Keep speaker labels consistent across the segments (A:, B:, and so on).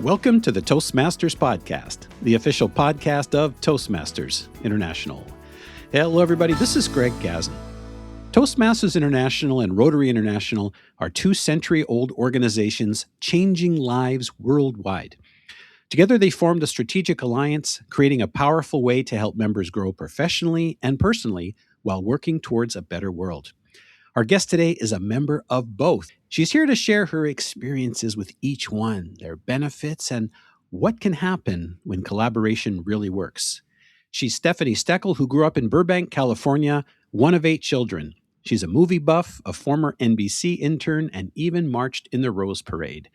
A: Welcome to the Toastmasters podcast, the official podcast of Toastmasters International. Hello, everybody. This is Greg Gazin. Toastmasters International and Rotary International are 2-century-old organizations changing lives worldwide. Together, they formed a strategic alliance, creating a powerful way to help members grow professionally and personally while working towards a better world. Our guest today is a member of both. She's here to share her experiences with each one, their benefits, and what can happen when collaboration really works. She's Stephanie Steckel, who grew up in Burbank, California, one of 8 children. She's a movie buff, a former NBC intern, and even marched in the Rose Parade.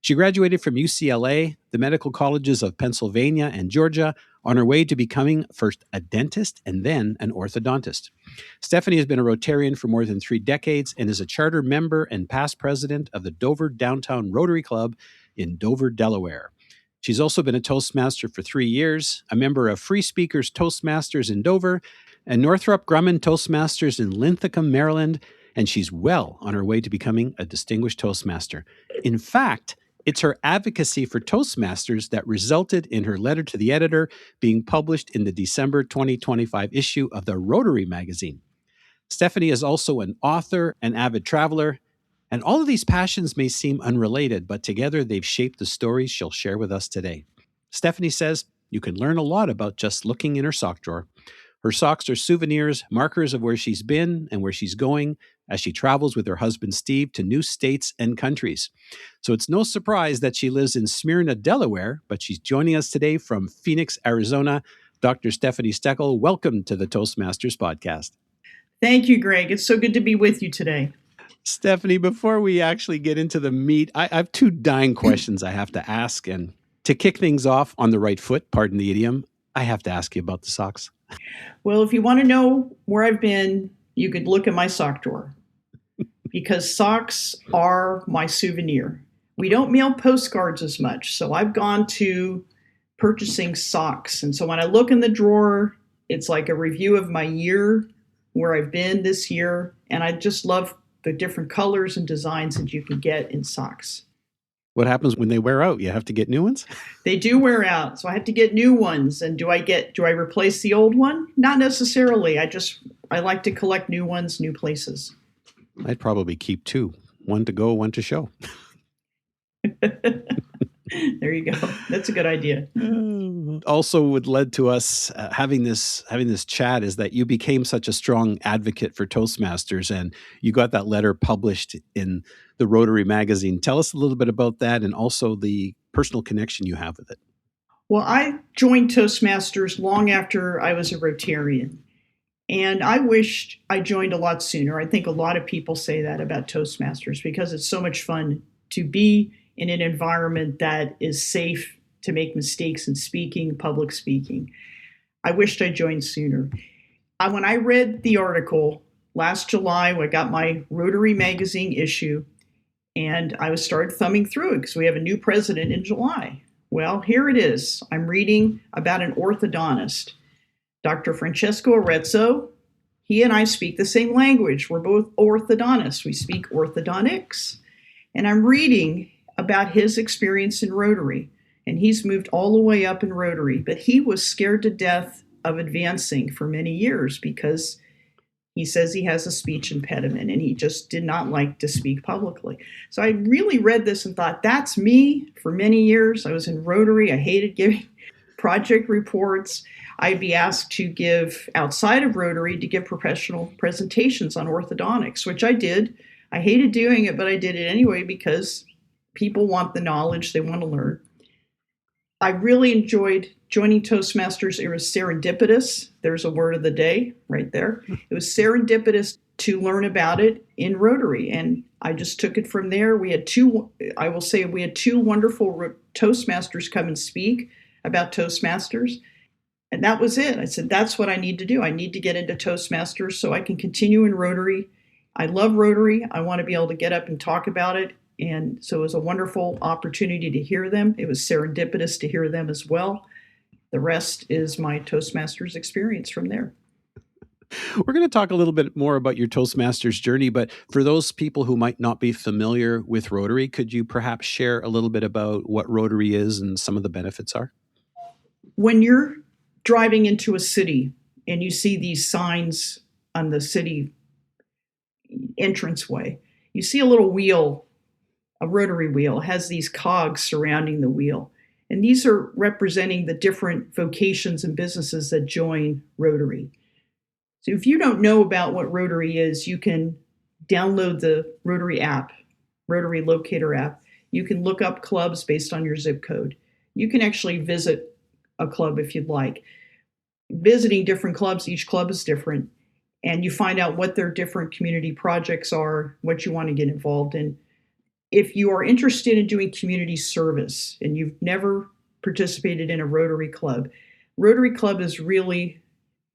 A: She graduated from UCLA, the medical colleges of Pennsylvania and Georgia, on her way to becoming first a dentist and then an orthodontist. Stephanie has been a Rotarian for more than 3 decades and is a charter member and past president of the Dover Downtown Rotary Club in Dover, Delaware. She's also been a Toastmaster for 3 years, a member of Free Speakers Toastmasters in Dover, and Northrop Grumman Toastmasters in Linthicum, Maryland, and she's well on her way to becoming a distinguished Toastmaster. In fact, it's her advocacy for Toastmasters that resulted in her letter to the editor being published in the December 2025 issue of the Rotary magazine. Stephanie is also an author, an avid traveler, and all of these passions may seem unrelated, but together they've shaped the stories she'll share with us today. Stephanie says you can learn a lot about just looking in her sock drawer. Her socks are souvenirs, markers of where she's been and where she's going as she travels with her husband Steve to new states and countries. So it's no surprise that she lives in Smyrna, Delaware, but she's joining us today from Phoenix, Arizona. Dr. Stephanie Steckel, welcome to the Toastmasters podcast.
B: Thank you, Greg. It's so good to be with you today.
A: Stephanie, before we actually get into the meat, I have 2 dying questions I have to ask. And to kick things off on the right foot, pardon the idiom, I have to ask you about the socks.
B: Well, if you want to know where I've been, you could look at my sock drawer because socks are my souvenir. We don't mail postcards as much, so I've gone to purchasing socks. And so when I look in the drawer, it's like a review of my year, where I've been this year, and I just love the different colors and designs that you can get in socks.
A: What happens when they wear out? You have to get new ones?
B: They do wear out, so I have to get new ones. And do I replace the old one? Not necessarily. I like to collect new ones, new places.
A: I'd probably keep 2, one to go, one to show.
B: There you go. That's a good idea.
A: Also, what led to us having this chat is that you became such a strong advocate for Toastmasters, and you got that letter published in the Rotary magazine. Tell us a little bit about that, and also the personal connection you have with it.
B: Well, I joined Toastmasters long after I was a Rotarian, and I wished I joined a lot sooner. I think a lot of people say that about Toastmasters because it's so much fun to be in an environment that is safe to make mistakes in speaking, public speaking. I wished I joined sooner. When I read the article last July, I got my Rotary magazine issue, and I started thumbing through it because we have a new president in July. Well, here it is. I'm reading about an orthodontist, Dr. Francesco Arezzo. He and I speak the same language. We're both orthodontists. We speak orthodontics. And I'm reading about his experience in Rotary. And he's moved all the way up in Rotary, but he was scared to death of advancing for many years because he says he has a speech impediment and he just did not like to speak publicly. So I really read this and thought, that's me for many years. I was in Rotary. I hated giving project reports. I'd be asked to give outside of Rotary to give professional presentations on orthodontics, which I did. I hated doing it, but I did it anyway because people want the knowledge, they want to learn. I really enjoyed joining Toastmasters. It was serendipitous. There's a word of the day right there. It was serendipitous to learn about it in Rotary. And I just took it from there. We had 2 wonderful Toastmasters come and speak about Toastmasters. And that was it. I said, that's what I need to do. I need to get into Toastmasters so I can continue in Rotary. I love Rotary. I want to be able to get up and talk about it. And so it was a wonderful opportunity to hear them. It was serendipitous to hear them as well. The rest is my Toastmasters experience from there.
A: We're going to talk a little bit more about your Toastmasters journey, but for those people who might not be familiar with Rotary, could you perhaps share a little bit about what Rotary is and some of the benefits are?
B: When you're driving into a city and you see these signs on the city entranceway, you see a little wheel, a rotary wheel, has these cogs surrounding the wheel. And these are representing the different vocations and businesses that join Rotary. So if you don't know about what Rotary is, you can download the Rotary app, Rotary Locator app. You can look up clubs based on your zip code. You can actually visit a club if you'd like. Visiting different clubs, each club is different, and you find out what their different community projects are, what you want to get involved in. If you are interested in doing community service and you've never participated in a Rotary Club is really,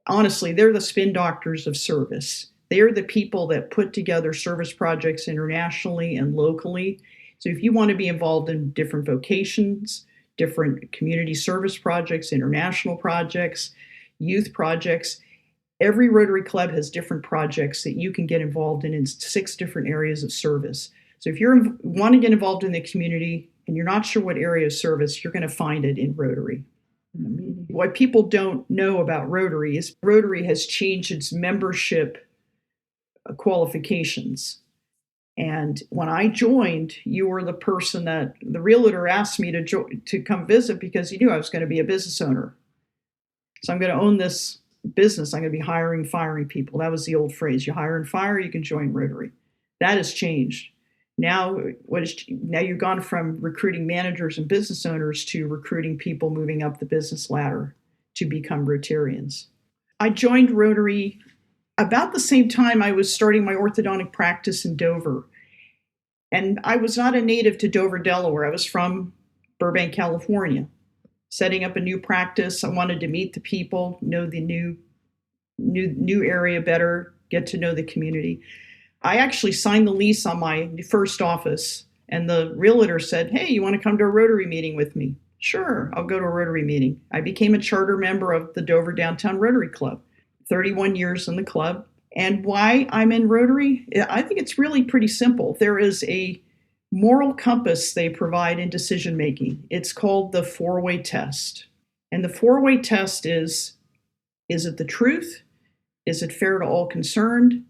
B: honestly, they're the spin doctors of service. They are the people that put together service projects internationally and locally. So if you want to be involved in different vocations, different community service projects, international projects, youth projects, every Rotary Club has different projects that you can get involved in 6 different areas of service. So if you want to get involved in the community and you're not sure what area of service, you're going to find it in Rotary. What people don't know about Rotary is Rotary has changed its membership qualifications. And when I joined, you were the person that the realtor asked me to come visit because he knew I was going to be a business owner. So I'm going to own this business. I'm going to be hiring, firing people. That was the old phrase. You hire and fire, you can join Rotary. That has changed. Now you've gone from recruiting managers and business owners to recruiting people moving up the business ladder to become Rotarians. I joined Rotary about the same time I was starting my orthodontic practice in Dover. And I was not a native to Dover, Delaware. I was from Burbank, California. Setting up a new practice, I wanted to meet the people, know the new area better, get to know the community. I actually signed the lease on my first office, and the realtor said, "Hey, you want to come to a Rotary meeting with me?" Sure, I'll go to a Rotary meeting. I became a charter member of the Dover Downtown Rotary Club, 31 years in the club. And why I'm in Rotary? I think it's really pretty simple. There is a moral compass they provide in decision making. It's called the 4-way test. And the 4-way test is it the truth? Is it fair to all concerned?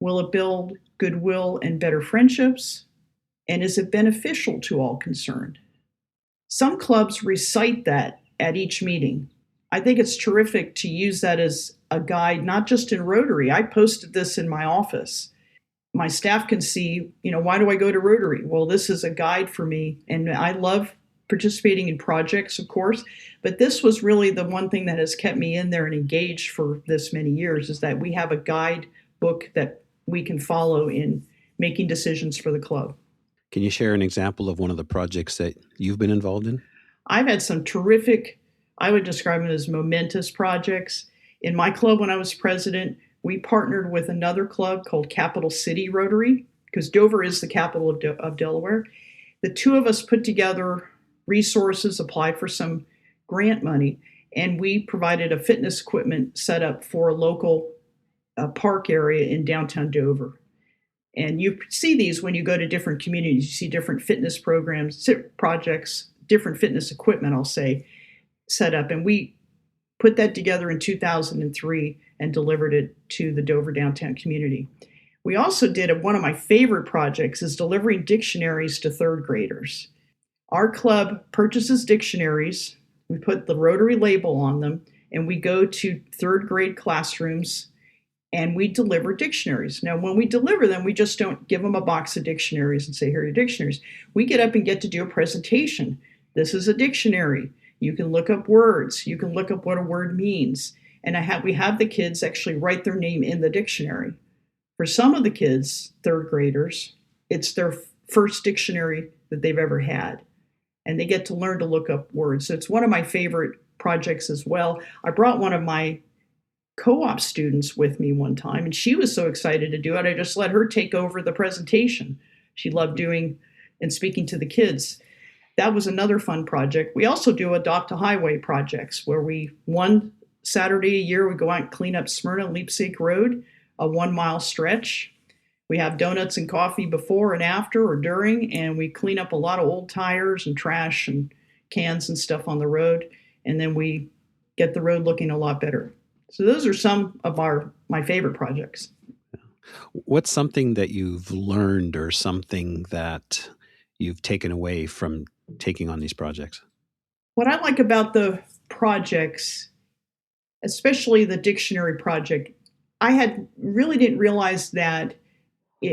B: Will it build goodwill and better friendships? And is it beneficial to all concerned? Some clubs recite that at each meeting. I think it's terrific to use that as a guide, not just in Rotary. I posted this in my office. My staff can see, why do I go to Rotary? Well, this is a guide for me. And I love participating in projects, of course. But this was really the one thing that has kept me in there and engaged for this many years, is that we have a guide book that we can follow in making decisions for the club.
A: Can you share an example of one of the projects that you've been involved in?
B: I've had some terrific, I would describe them as momentous projects. In my club, when I was president, we partnered with another club called Capital City Rotary, because Dover is the capital of Delaware. The two of us put together resources, applied for some grant money, and we provided a fitness equipment setup for a local park area in downtown Dover. And you see these when you go to different communities. You see different fitness programs, projects, different fitness equipment, I'll say, set up. And we put that together in 2003 and delivered it to the Dover downtown community. We also did one of my favorite projects is delivering dictionaries to 3rd graders. Our club purchases dictionaries. We put the Rotary label on them, and we go to 3rd grade classrooms and we deliver dictionaries. Now, when we deliver them, we just don't give them a box of dictionaries and say, here are your dictionaries. We get up and get to do a presentation. This is a dictionary. You can look up words. You can look up what a word means. And we have the kids actually write their name in the dictionary. For some of the kids, 3rd graders, it's their first dictionary that they've ever had. And they get to learn to look up words. So it's one of my favorite projects as well. I brought one of my co-op students with me one time, and she was so excited to do it. I just let her take over the presentation. She loved doing and speaking to the kids. That was another fun project. We also do Adopt a Highway projects where one Saturday a year, we go out and clean up Smyrna Leipzig Road, a 1-mile stretch. We have donuts and coffee before and after or during, and we clean up a lot of old tires and trash and cans and stuff on the road, and then we get the road looking a lot better. So those are some of my favorite projects.
A: What's something that you've learned or something that you've taken away from taking on these projects?
B: What I like about the projects, especially the dictionary project, I really didn't realize that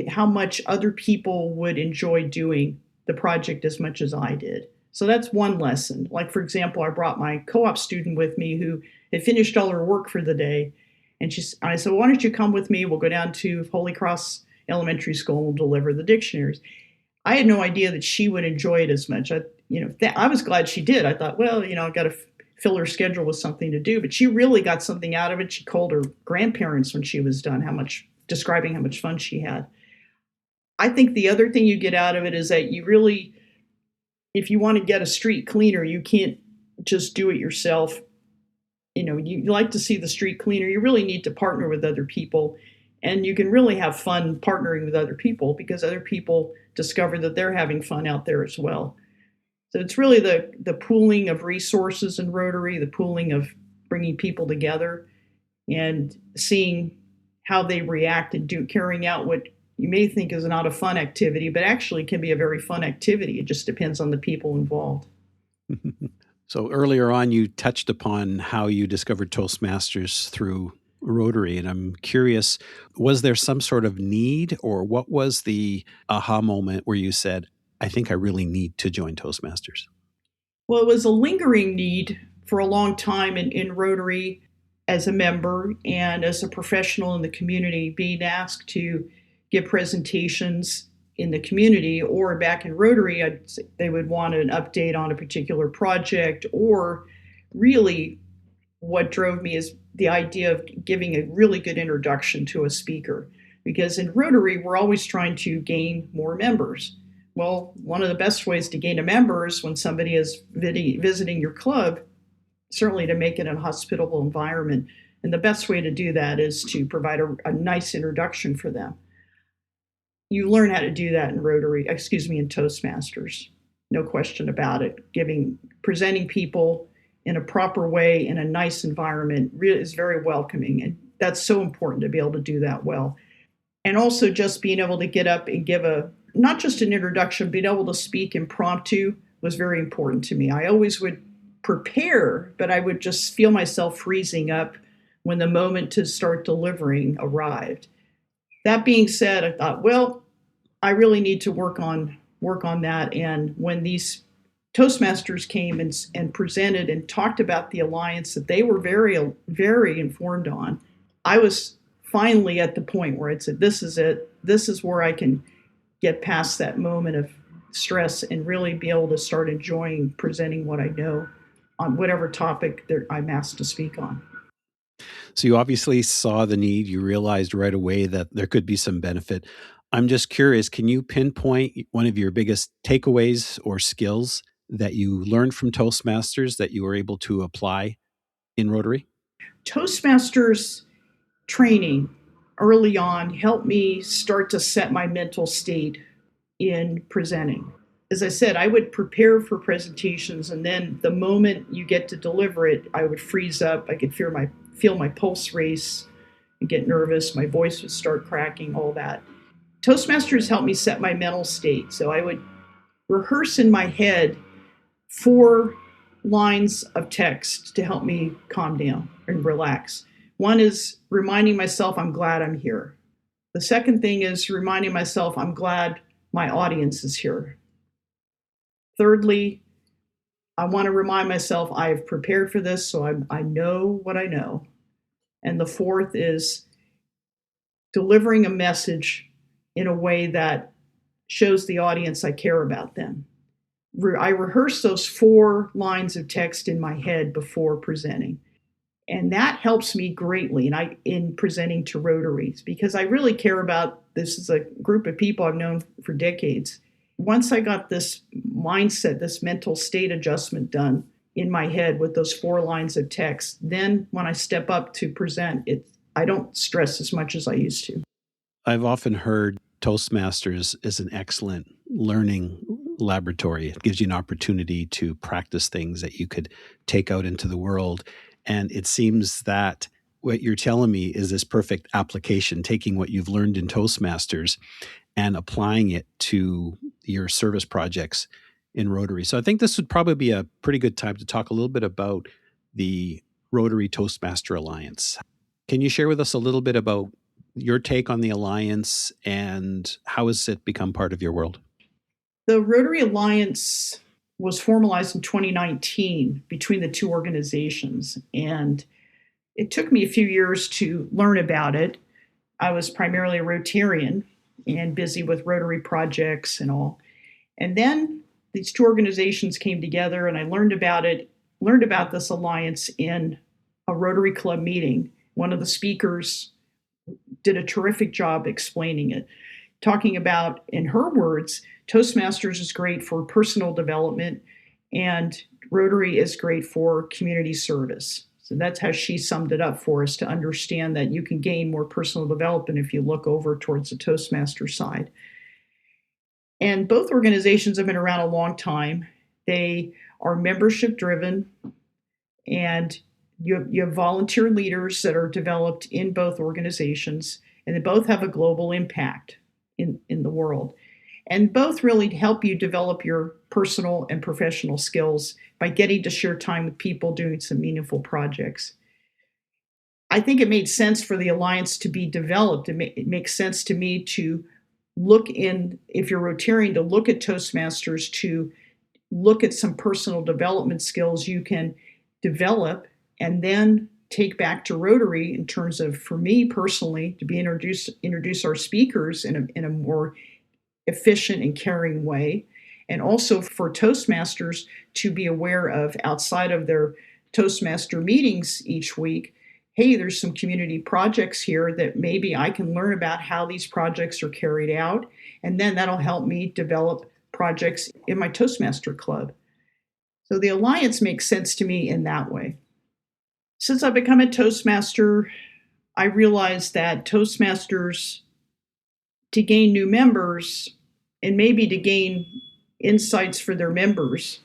B: how much other people would enjoy doing the project as much as I did. So that's one lesson. Like, for example, I brought my co-op student with me who had finished all her work for the day. And I said, why don't you come with me? We'll go down to Holy Cross Elementary School and we'll deliver the dictionaries. I had no idea that she would enjoy it as much. I was glad she did. I thought, well, I've got to fill her schedule with something to do. But she really got something out of it. She called her grandparents when she was done, describing how much fun she had. I think the other thing you get out of it is that if you want to get a street cleaner, you can't just do it yourself. You like to see the street cleaner, you really need to partner with other people. And you can really have fun partnering with other people because other people discover that they're having fun out there as well. So it's really the pooling of resources in Rotary, the pooling of bringing people together and seeing how they react and carrying out what you may think is not a fun activity, but actually can be a very fun activity. It just depends on the people involved.
A: So earlier on, you touched upon how you discovered Toastmasters through Rotary, and I'm curious, was there some sort of need, or what was the aha moment where you said, I think I really need to join Toastmasters?
B: Well, it was a lingering need for a long time in Rotary as a member and as a professional in the community, being asked to give presentations in the community or back in Rotary. They would want an update on a particular project, or really what drove me is the idea of giving a really good introduction to a speaker. Because in Rotary, we're always trying to gain more members. Well, one of the best ways to gain a member is when somebody is visiting your club, certainly to make it a hospitable environment. And the best way to do that is to provide a nice introduction for them. You learn how to do that in in Toastmasters. No question about it. Presenting people in a proper way in a nice environment really is very welcoming. And that's so important to be able to do that well. And also just being able to get up and give not just an introduction, being able to speak impromptu was very important to me. I always would prepare, but I would just feel myself freezing up when the moment to start delivering arrived. That being said, I thought, well, I really need to work on that. And when these Toastmasters came and presented and talked about the alliance that they were very, very informed on, I was finally at the point where I said, this is it. This is where I can get past that moment of stress and really be able to start enjoying presenting what I know on whatever topic that I'm asked to speak on.
A: So you obviously saw the need. You realized right away that there could be some benefit. I'm just curious, can you pinpoint one of your biggest takeaways or skills that you learned from Toastmasters that you were able to apply in Rotary?
B: Toastmasters training early on helped me start to set my mental state in presenting. As I said, I would prepare for presentations, and then the moment you get to deliver it, I would freeze up. I could feel my pulse race and get nervous. My voice would start cracking, all that. Toastmasters helped me set my mental state. So I would rehearse in my head 4 lines of text to help me calm down and relax. One is reminding myself I'm glad I'm here. The second thing is reminding myself I'm glad my audience is here. Thirdly, I want to remind myself I've prepared for this, so I know what I know. And the fourth is delivering a message in a way that shows the audience I care about them. I rehearse those 4 lines of text in my head before presenting. And that helps me greatly in presenting to Rotaries, because I really care about this is a group of people I've known for decades. Once I got this mindset, this mental state adjustment done, in my head with those 4 lines of text. Then when I step up to present, I don't stress as much as I used to.
A: I've often heard Toastmasters is an excellent learning laboratory. It gives you an opportunity to practice things that you could take out into the world. And it seems that what you're telling me is this perfect application, taking what you've learned in Toastmasters and applying it to your service projects in Rotary. So I think this would probably be a pretty good time to talk a little bit about the Rotary Toastmaster Alliance. Can you share with us a little bit about your take on the Alliance and how has it become part of your world?
B: The Rotary Alliance was formalized in 2019 between the two organizations, and it took me a few years to learn about it. I was primarily a Rotarian and busy with Rotary projects and all. And then these two organizations came together and I learned about this alliance in a Rotary Club meeting. One of the speakers did a terrific job explaining it, talking about, in her words, Toastmasters is great for personal development and Rotary is great for community service. So that's how she summed it up for us, to understand that you can gain more personal development if you look over towards the Toastmaster side. And both organizations have been around a long time. They are membership driven, and you have volunteer leaders that are developed in both organizations, and they both have a global impact in the world. And both really help you develop your personal and professional skills by getting to share time with people doing some meaningful projects. I think it made sense for the Alliance to be developed. It makes sense to me to look in, if you're Rotarian, to look at Toastmasters, to look at some personal development skills you can develop and then take back to Rotary in terms of, for me personally, to be introduce our speakers in a more efficient and caring way. And also for Toastmasters to be aware of, outside of their Toastmaster meetings each week, hey, there's some community projects here that maybe I can learn about how these projects are carried out. And then that'll help me develop projects in my Toastmaster club. So the Alliance makes sense to me in that way. Since I've become a Toastmaster, I realized that Toastmasters, to gain new members and maybe to gain insights for their members,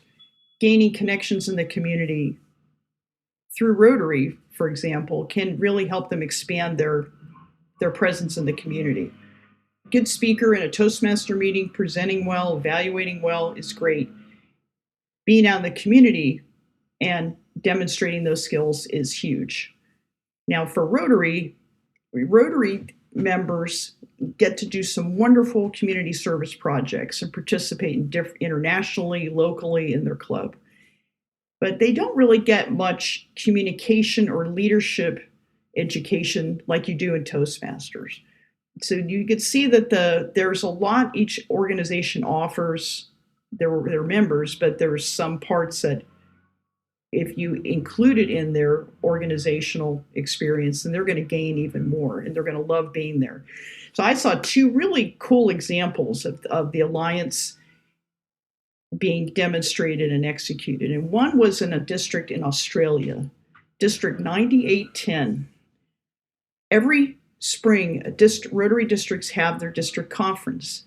B: gaining connections in the community through Rotary, for example, can really help them expand their presence in the community. Good speaker in a Toastmaster meeting, presenting well, evaluating well is great. Being out in the community and demonstrating those skills is huge. Now for Rotary members get to do some wonderful community service projects and participate internationally, locally in their club. But they don't really get much communication or leadership education like you do in Toastmasters. So you can see that there's a lot each organization offers their members, but there's some parts that if you include it in their organizational experience, then they're going to gain even more and they're going to love being there. So I saw two really cool examples of the Alliance being demonstrated and executed. And one was in a district in Australia, District 9810. Every spring, Rotary districts have their district conference.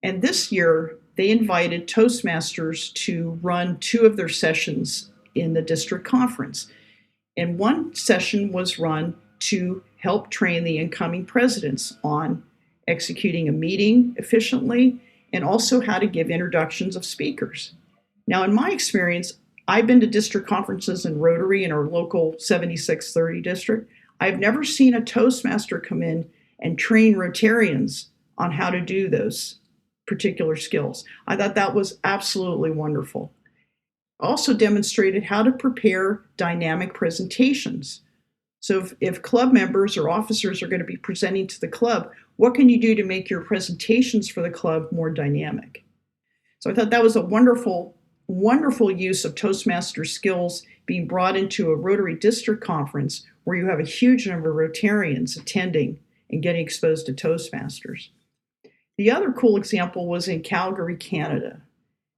B: And this year, they invited Toastmasters to run 2 of their sessions in the district conference. And one session was run to help train the incoming presidents on executing a meeting efficiently and also how to give introductions of speakers. Now, in my experience, I've been to district conferences in Rotary in our local 7630 district. I've never seen a Toastmaster come in and train Rotarians on how to do those particular skills. I thought that was absolutely wonderful. Also demonstrated how to prepare dynamic presentations. So if club members or officers are going to be presenting to the club, what can you do to make your presentations for the club more dynamic? So I thought that was a wonderful, wonderful use of Toastmaster skills being brought into a Rotary district conference where you have a huge number of Rotarians attending and getting exposed to Toastmasters. The other cool example was in Calgary, Canada.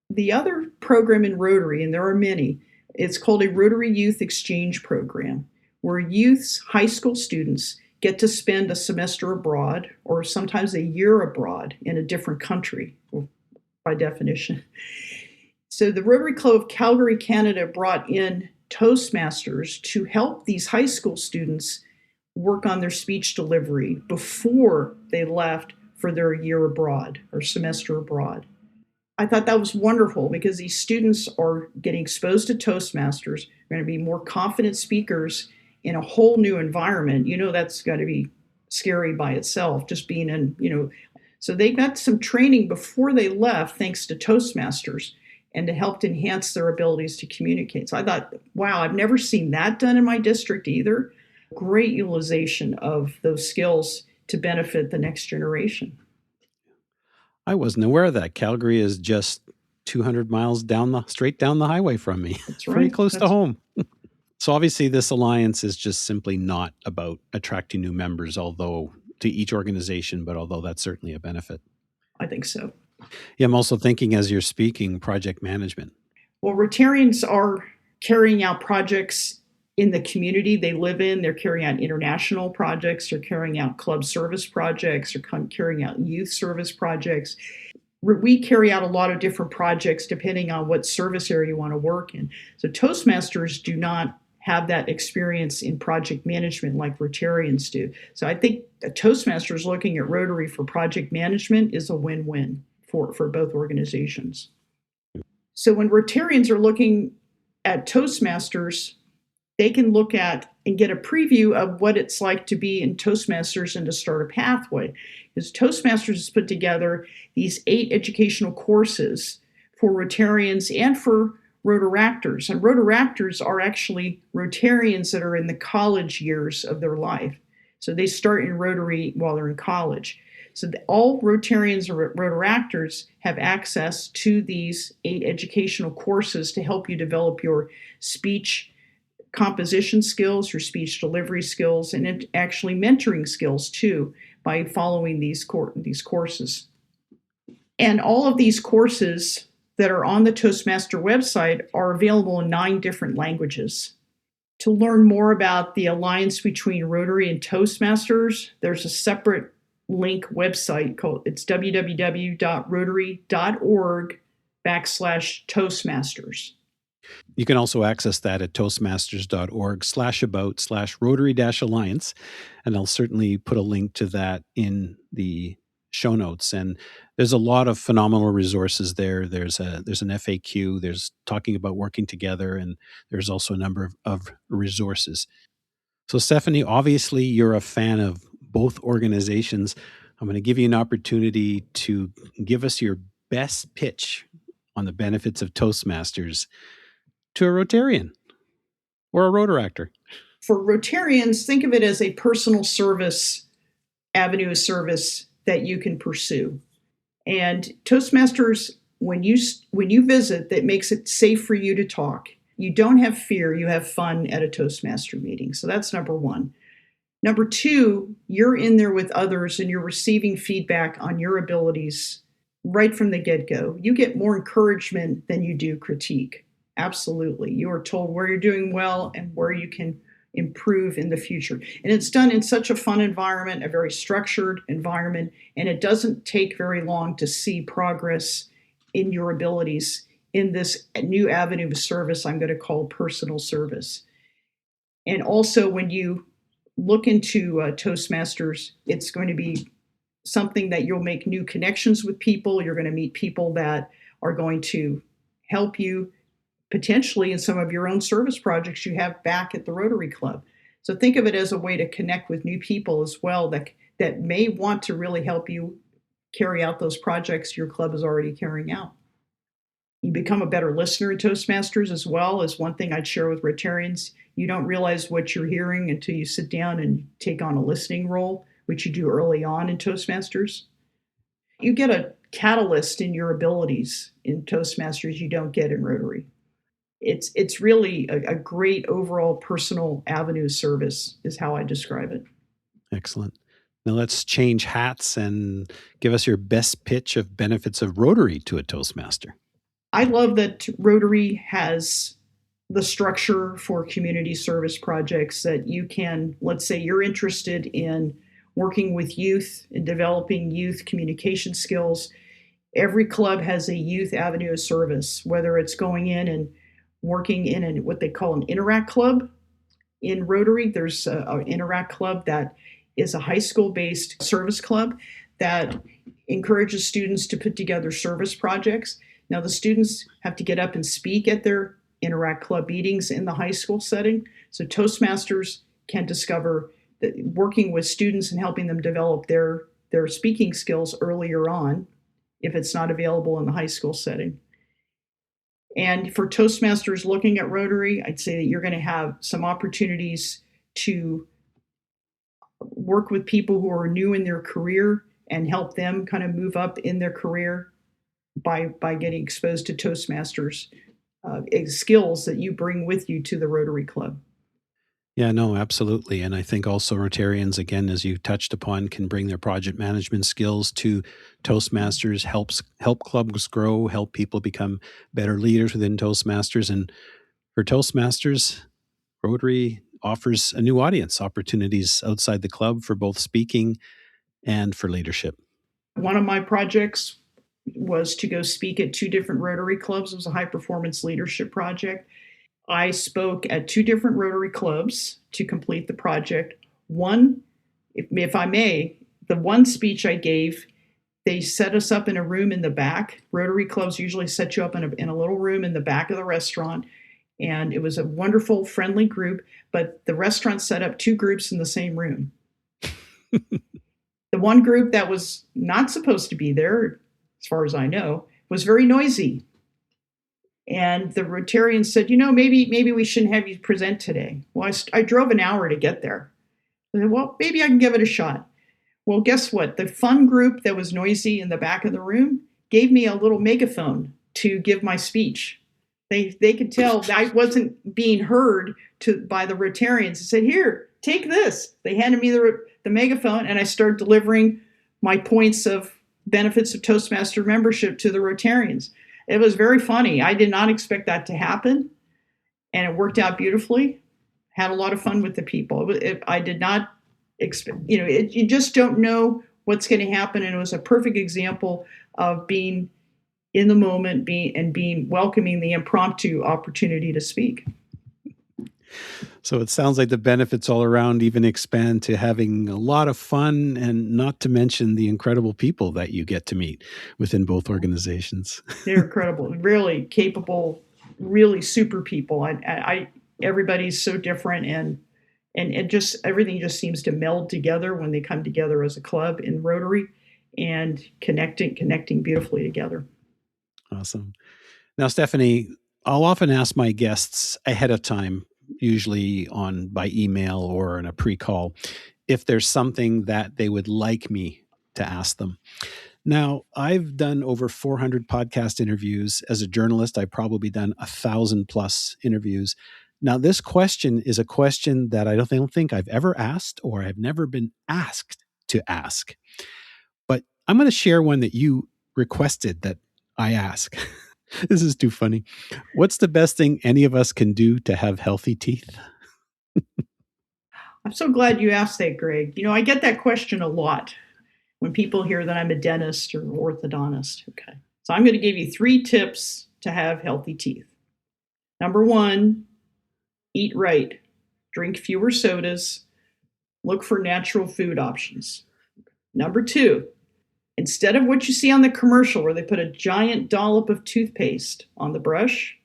B: The other program in Rotary, and there are many, It's called a Rotary Youth Exchange Program, where youths, high school students, get to spend a semester abroad or sometimes a year abroad in a different country, by definition. So the Rotary Club of Calgary, Canada brought in Toastmasters to help these high school students work on their speech delivery before they left for their year abroad or semester abroad. I thought that was wonderful because these students are getting exposed to Toastmasters, are going to be more confident speakers in a whole new environment. That's got to be scary by itself, just being in. So they got some training before they left thanks to Toastmasters, and it helped enhance their abilities to communicate. So I thought, wow, I've never seen that done in my district either. Great utilization of those skills to benefit the next generation.
A: I wasn't aware of that. Calgary is just 200 miles straight down the highway from me.
B: That's right.
A: Pretty close to home. So obviously this alliance is just simply not about attracting new members, although to each organization, but although that's certainly a benefit.
B: I think so.
A: Yeah, I'm also thinking as you're speaking, project management.
B: Well, Rotarians are carrying out projects in the community they live in. They're carrying out international projects. They're carrying out club service projects. They're carrying out youth service projects. We carry out a lot of different projects depending on what service area you want to work in. So Toastmasters do not have that experience in project management like Rotarians do. So I think Toastmasters looking at Rotary for project management is a win-win for both organizations. So when Rotarians are looking at Toastmasters, they can look at and get a preview of what it's like to be in Toastmasters and to start a pathway. Because Toastmasters has put together these 8 educational courses for Rotarians and for Rotaractors. And Rotaractors are actually Rotarians that are in the college years of their life. So they start in Rotary while they're in college. So all Rotarians or Rotaractors have access to these 8 educational courses to help you develop your speech composition skills, your speech delivery skills, and actually mentoring skills too by following these courses. And all of these courses that are on the Toastmaster website are available in 9 different languages. To learn more about the alliance between Rotary and Toastmasters, there's a separate link website called, it's www.rotary.org/Toastmasters.
A: You can also access that at toastmasters.org/about/Rotary-Alliance. And I'll certainly put a link to that in the show notes. And there's a lot of phenomenal resources there. There's an FAQ, there's talking about working together, and there's also a number of resources. So Stephanie, obviously you're a fan of both organizations. I'm going to give you an opportunity to give us your best pitch on the benefits of Toastmasters to a Rotarian or a Rotaractor.
B: For Rotarians, think of it as a personal service, avenue of service that you can pursue. And Toastmasters, when you visit, that makes it safe for you to talk. You don't have fear, you have fun at a Toastmaster meeting. So that's number 1. Number 2, you're in there with others and you're receiving feedback on your abilities right from the get-go. You get more encouragement than you do critique. Absolutely. You are told where you're doing well and where you can improve in the future. And it's done in such a fun environment, a very structured environment, and it doesn't take very long to see progress in your abilities in this new avenue of service I'm going to call personal service. And also when you look into Toastmasters, it's going to be something that you'll make new connections with people. You're going to meet people that are going to help you potentially in some of your own service projects you have back at the Rotary Club. So think of it as a way to connect with new people as well that may want to really help you carry out those projects your club is already carrying out. You become a better listener in Toastmasters as well, as one thing I'd share with Rotarians. You don't realize what you're hearing until you sit down and take on a listening role, which you do early on in Toastmasters. You get a catalyst in your abilities in Toastmasters you don't get in Rotary. It's really a great overall personal avenue of service is how I describe it.
A: Excellent. Now let's change hats and give us your best pitch of benefits of Rotary to a Toastmaster.
B: I love that Rotary has the structure for community service projects that you can, let's say you're interested in working with youth and developing youth communication skills. Every club has a youth avenue of service, whether it's going in and working in what they call an Interact Club. In Rotary, there's an Interact Club that is a high school-based service club that encourages students to put together service projects. Now, the students have to get up and speak at their Interact Club meetings in the high school setting. So Toastmasters can discover that working with students and helping them develop their speaking skills earlier on, if it's not available in the high school setting. And for Toastmasters looking at Rotary, I'd say that you're going to have some opportunities to work with people who are new in their career and help them kind of move up in their career by getting exposed to Toastmasters skills that you bring with you to the Rotary Club.
A: Yeah, no, absolutely. And I think also Rotarians, again, as you touched upon, can bring their project management skills to Toastmasters, help clubs grow, help people become better leaders within Toastmasters. And for Toastmasters, Rotary offers a new audience, opportunities outside the club for both speaking and for leadership.
B: One of my projects was to go speak at 2 different Rotary clubs. It was a high performance leadership project. I spoke at 2 different Rotary clubs to complete the project. One, if I may, the one speech I gave, they set us up in a room in the back. Rotary clubs usually set you up in a little room in the back of the restaurant. And it was a wonderful, friendly group, but the restaurant set up 2 groups in the same room. The one group that was not supposed to be there, as far as I know, was very noisy. And the Rotarians said, maybe we shouldn't have you present today. Well, I drove an hour to get there. I said, well, maybe I can give it a shot. Well, guess what? The fun group that was noisy in the back of the room gave me a little megaphone to give my speech. They could tell that I wasn't being heard by the Rotarians. They said, here, take this. They handed me the megaphone, and I started delivering my points of benefits of Toastmaster membership to the Rotarians. It was very funny. I did not expect that to happen, and it worked out beautifully. Had a lot of fun with the people. I did not expect, you just don't know what's going to happen, and it was a perfect example of being in the moment, being welcoming the impromptu opportunity to speak.
A: So it sounds like the benefits all around even expand to having a lot of fun, and not to mention the incredible people that you get to meet within both organizations.
B: They're incredible, really capable, really super people. Everybody's so different, and it just, everything just seems to meld together when they come together as a club in Rotary and connecting beautifully together.
A: Awesome. Now, Stephanie, I'll often ask my guests ahead of time, usually by email or in a pre-call, if there's something that they would like me to ask them. Now, I've done over 400 podcast interviews. As a journalist, I've probably done 1,000+ interviews. Now, this question is a question that I don't think I've ever asked, or I've never been asked to ask. But I'm going to share one that you requested that I ask. This is too funny. What's the best thing any of us can do to have healthy teeth?
B: I'm so glad you asked that, Greg. I get that question a lot when people hear that I'm a dentist or orthodontist. Okay. So I'm going to give you 3 tips to have healthy teeth. Number 1, eat right. Drink fewer sodas. Look for natural food options. Number 2, instead of what you see on the commercial where they put a giant dollop of toothpaste on the brush,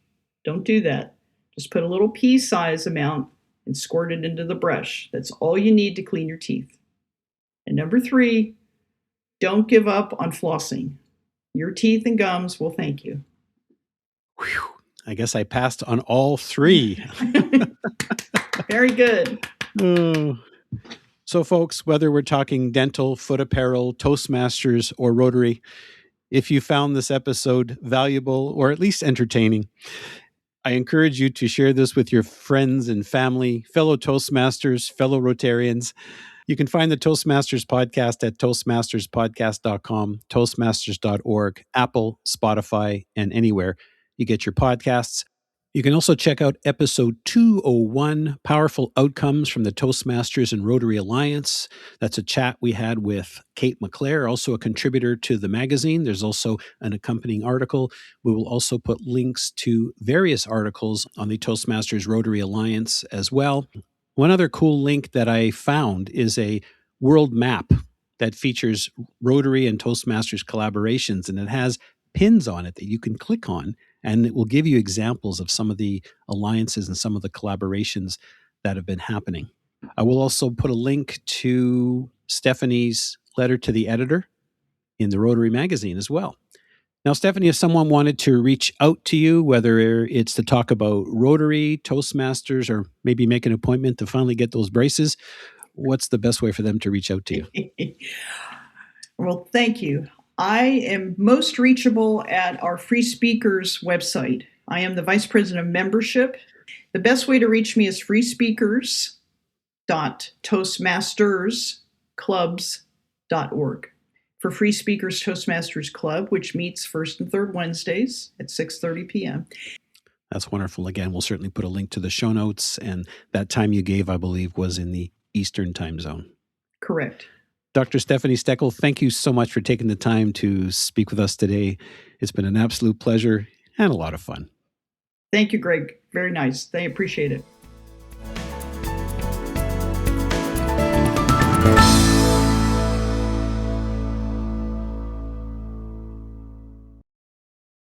B: don't do that. Just put a little pea-size amount and squirt it into the brush. That's all you need to clean your teeth. And number 3, don't give up on flossing. Your teeth and gums will thank you.
A: Whew. I guess I passed on all 3.
B: Very good.
A: Oh. So folks, whether we're talking dental, foot apparel, Toastmasters, or Rotary, if you found this episode valuable or at least entertaining, I encourage you to share this with your friends and family, fellow Toastmasters, fellow Rotarians. You can find the Toastmasters podcast at toastmasterspodcast.com, toastmasters.org, Apple, Spotify, and anywhere you get your podcasts. You can also check out episode 201, Powerful Outcomes from the Toastmasters and Rotary Alliance. That's a chat we had with Kate McClare, also a contributor to the magazine. There's also an accompanying article. We will also put links to various articles on the Toastmasters Rotary Alliance as well. One other cool link that I found is a world map that features Rotary and Toastmasters collaborations, and it has pins on it that you can click on, and it will give you examples of some of the alliances and some of the collaborations that have been happening. I will also put a link to Stephanie's letter to the editor in the Rotary magazine as well. Now, Stephanie, if someone wanted to reach out to you, whether it's to talk about Rotary, Toastmasters, or maybe make an appointment to finally get those braces, what's the best way for them to reach out to you?
B: Well, thank you. I am most reachable at our Free Speakers website. I am the Vice President of Membership. The best way to reach me is freespeakers.toastmastersclubs.org. For Free Speakers Toastmasters Club, which meets first and third Wednesdays at 6:30 p.m.
A: That's wonderful. Again, we'll certainly put a link to the show notes, and that time you gave, I believe, was in the Eastern time zone.
B: Correct.
A: Dr. Stephanie Steckel, thank you so much for taking the time to speak with us today. It's been an absolute pleasure and a lot of fun.
B: Thank you, Greg. Very nice. I appreciate it.